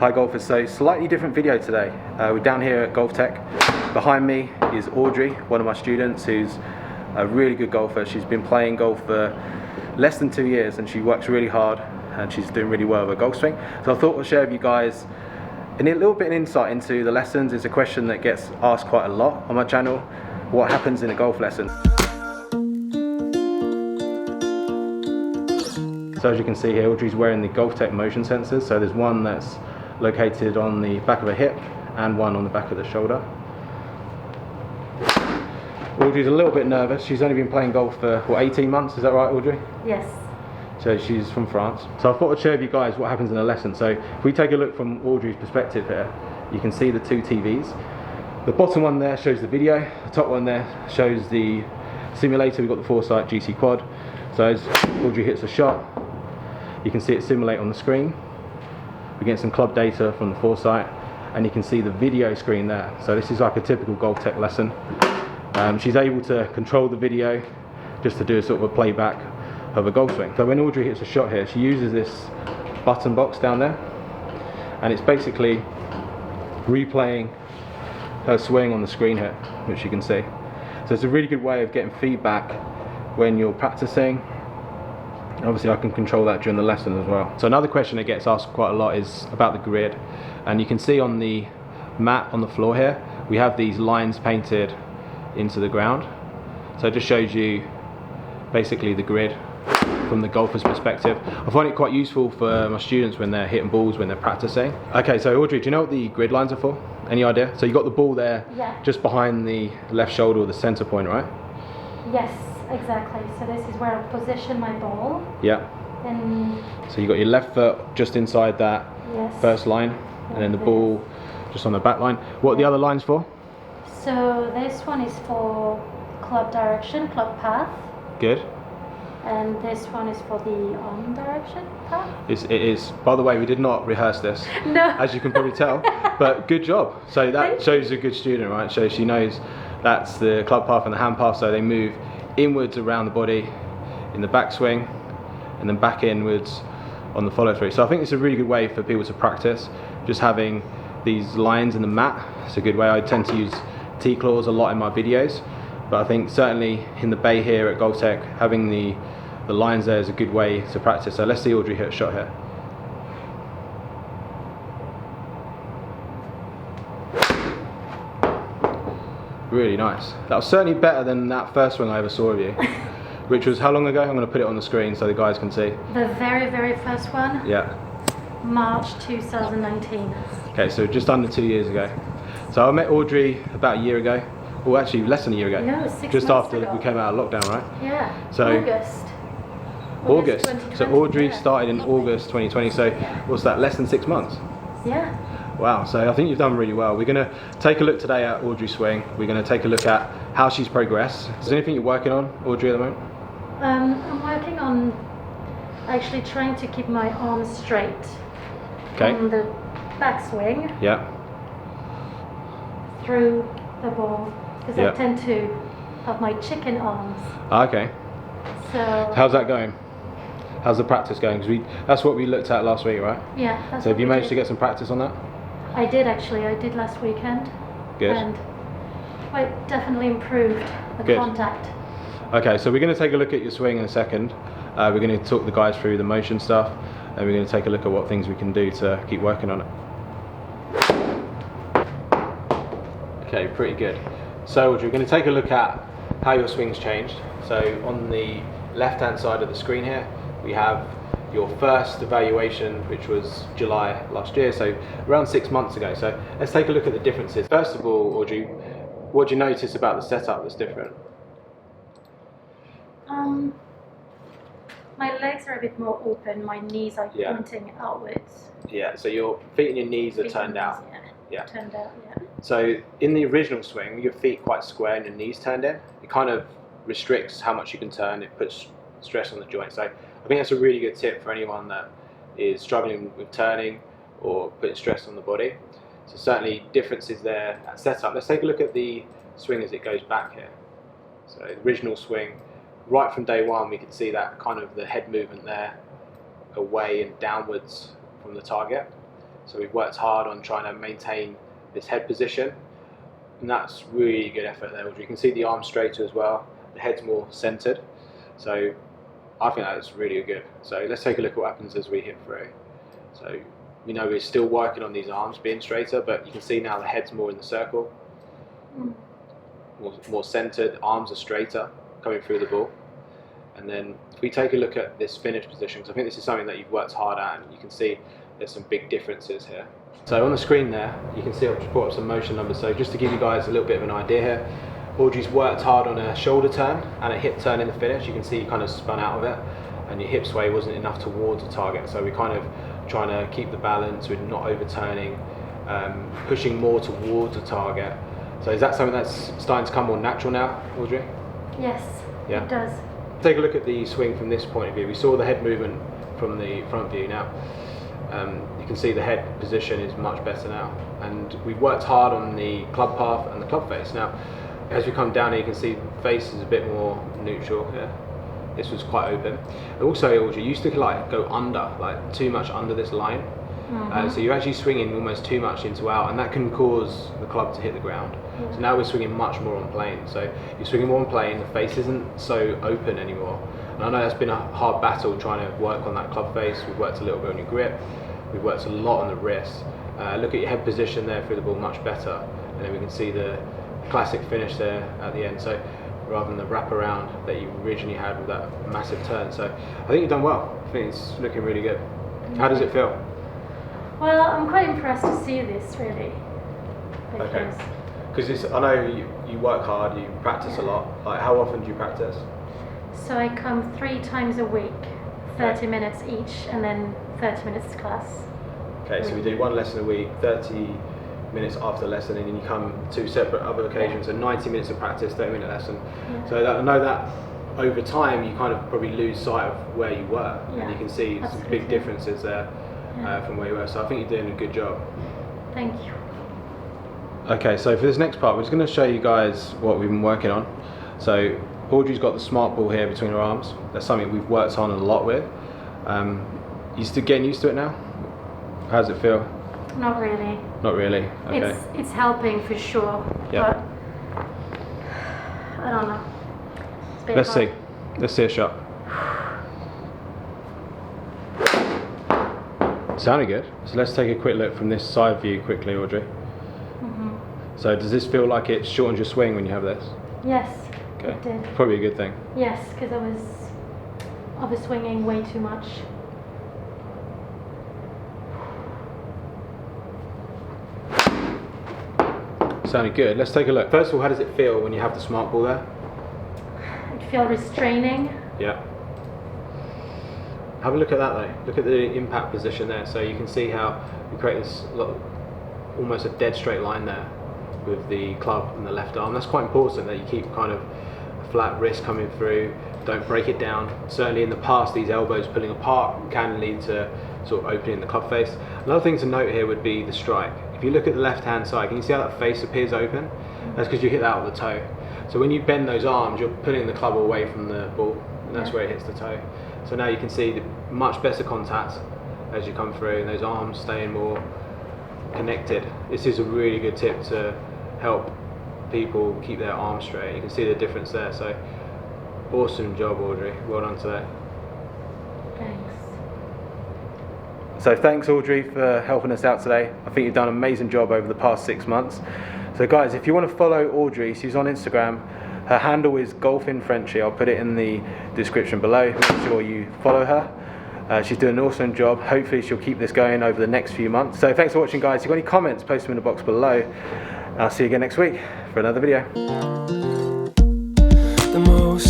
Hi golfers, so slightly different video today. We're down here at GOLFTEC. Behind me is Audrey, one of my students who's a really good golfer. She's been playing golf for less than 2 years and she works really hard and she's doing really well with her golf swing. So I thought I'd share with you guys a little bit of insight into the lessons. It's a question that gets asked quite a lot on my channel. What happens in a golf lesson? So as you can see here, Audrey's wearing the GOLFTEC motion sensors. So there's one that's located on the back of her hip and one on the back of the shoulder. Audrey's a little bit nervous. She's only been playing golf for, what, 18 months? Is that right, Audrey? Yes. So she's from France. So I thought I'd share with you guys what happens in a lesson. So if we take a look from Audrey's perspective here, you can see the two TVs. The bottom one there shows the video. The top one there shows the simulator. We've got the Foresight GC Quad. So as Audrey hits a shot, you can see it simulate on the screen. We get some club data from the Foresight, and you can see the video screen there. So this is like a typical GOLFTEC lesson. She's able to control the video just to do a sort of a playback of a golf swing. So when Audrey hits a shot here, she uses this button box down there, and it's basically replaying her swing on the screen here, which you can see. So it's a really good way of getting feedback when you're practicing. Obviously I can control that during the lesson as well. So another question that gets asked quite a lot is about the grid, and you can see on the mat on the floor here we have these lines painted into the ground. So it just shows you basically the grid from the golfer's perspective. I find it quite useful for my students when they're hitting balls, when they're practicing. Okay, so Audrey, do you know what the grid lines are for? Any idea? So you got the ball there, yeah, just behind the left shoulder or the center point, right? Yes. Exactly, so this is where I position my ball. Yeah. And so you got your left foot just inside that, yes, first line, and then the ball just on the back line. What are the other lines for? So this one is for club direction, club path. Good. And this one is for the arm direction path. It is. By the way, we did not rehearse this, no, as you can probably tell, but good job. So that shows a good student, right? So she knows that's the club path and the hand path, so they move inwards around the body in the backswing and then back inwards on the follow through. So I think it's a really good way for people to practice, just having these lines in the mat. It's a good way. I tend to use T-claws a lot in my videos, but I think certainly in the bay here at GOLFTEC, having the lines there is a good way to practice. So let's see Audrey hit a shot here. Really nice. That was certainly better than that first swing I ever saw of you, which was how long ago? I'm going to put it on the screen so the guys can see. The very first one? Yeah. March 2019. Okay, so just under 2 years ago. So I met Audrey about a year ago, or actually less than a year ago. No, 6 months just after ago. we came out of lockdown, right? Yeah, so August. So Audrey yeah. started in August 2020, so what's that, less than 6 months? Yeah. Wow, so I think you've done really well. We're going to take a look today at Audrey's swing. We're going to take a look at how she's progressed. Is there anything you're working on, Audrey, at the moment? I'm working on actually trying to keep my arms straight on the backswing. Yeah. Through the ball, because yeah. I tend to have my chicken arms. Okay. So how's that going? How's the practice going? Because that's what we looked at last week, right? Yeah. That's so have you managed to get some practice on that? I did actually. I did last weekend. Good. And I definitely improved the contact. Okay, so we're going to take a look at your swing in a second. We're going to talk the guys through the motion stuff, and we're going to take a look at what things we can do to keep working on it. Okay, pretty good. So Audrey, we're going to take a look at how your swing's changed. So on the left-hand side of the screen here, we have your first evaluation, which was July last year, so around 6 months ago. So let's take a look at the differences. First of all, Audrey, what do you notice about the setup that's different? My legs are a bit more open, my knees are pointing outwards. Yeah, so your feet and your knees are turned out. Yeah. Turned out, yeah. So in the original swing, your feet quite square and your knees turned in. It kind of restricts how much you can turn. It puts stress on the joint. So I think that's a really good tip for anyone that is struggling with turning or putting stress on the body. So certainly differences there at setup. Let's take a look at the swing as it goes back here. So the original swing, right from day one, we could see that kind of the head movement there, away and downwards from the target. So we've worked hard on trying to maintain this head position, and that's really good effort there, Audrey. You can see the arm straighter as well, the head's more centered, so I think that's really good. So let's take a look at what happens as we hit through. So we know we're still working on these arms being straighter, but you can see now the head's more in the circle, more centered, arms are straighter coming through the ball. And then if we take a look at this finish position, because I think this is something that you've worked hard at, and you can see there's some big differences here. So on the screen there, you can see I've just brought up some motion numbers. So just to give you guys a little bit of an idea here, Audrey's worked hard on a shoulder turn and a hip turn in the finish. You can see you kind of spun out of it, and your hip sway wasn't enough towards the target. So we're kind of trying to keep the balance with not overturning, pushing more towards the target. So is that something that's starting to come more natural now, Audrey? Yes, yeah, it does. Take a look at the swing from this point of view. We saw the head movement from the front view now. You can see the head position is much better now, and we've worked hard on the club path and the club face. Now as we come down here, you can see the face is a bit more neutral here. This was quite open. And also, Audrey, you used to like go under, like too much under this line. So you're actually swinging almost too much into out, and that can cause the club to hit the ground. So now we're swinging much more on plane. So you're swinging more on plane, the face isn't so open anymore. And I know that's been a hard battle trying to work on that club face. We've worked a little bit on your grip, we've worked a lot on the wrist. Look at your head position there through the ball, much better. And then we can see the classic finish there at the end. So rather than the wraparound that you originally had with that massive turn. So I think you've done well. I think it's looking really good. How does it feel? Well, I'm quite impressed to see this, really. Okay. Because I know you work hard, you practice a lot. Like, how often do you practice? So I come 3 times a week, 30 minutes each, and then 30 minutes class. Okay, so we do 1 lesson a week, 30 minutes after lesson, and then you come 2 separate other occasions, so 90 minutes of practice, 30-minute lesson. So I know that over time you kind of probably lose sight of where you were, and you can see some big differences there from where you were. So I think you're doing a good job. Thank you. Okay, so for this next part, we're just going to show you guys what we've been working on. So Audrey's got the smart ball here between her arms. That's something we've worked on a lot with. You still getting used to it now? How does it feel? Not really. Not really. Okay. It's helping for sure. Yeah. But I don't know. It's a bit Let's hard. see. Let's see a shot. Sounded good. So let's take a quick look from this side view quickly, Audrey. So does this feel like it shortens your swing when you have this? Yes, okay. it did. Probably a good thing. Yes, because I was swinging way too much. Sounded good. Let's take a look. First of all, how does it feel when you have the smart ball there? It feels restraining. Yeah. Have a look at that though. Look at the impact position there. So you can see how we create this almost a dead straight line there with the club and the left arm. That's quite important that you keep kind of a flat wrist coming through, don't break it down. Certainly in the past, these elbows pulling apart can lead to sort of opening the club face. Another thing to note here would be the strike. If you look at the left hand side, can you see how that face appears open? That's because you hit that with the toe. So when you bend those arms, you're pulling the club away from the ball, and that's where it hits the toe. So now you can see the much better contact as you come through, and those arms staying more connected. This is a really good tip to help people keep their arms straight. You can see the difference there. So awesome job, Audrey. Well done today. Thanks. So thanks, Audrey, for helping us out today. I think you've done an amazing job over the past 6 months. So guys, if you want to follow Audrey, she's on Instagram. Her handle is golfinfrenchy. I'll put it in the description below. Make sure you follow her. She's doing an awesome job. Hopefully she'll keep this going over the next few months. So thanks for watching, guys. If you've got any comments, post them in the box below. I'll see you again next week for another video. The most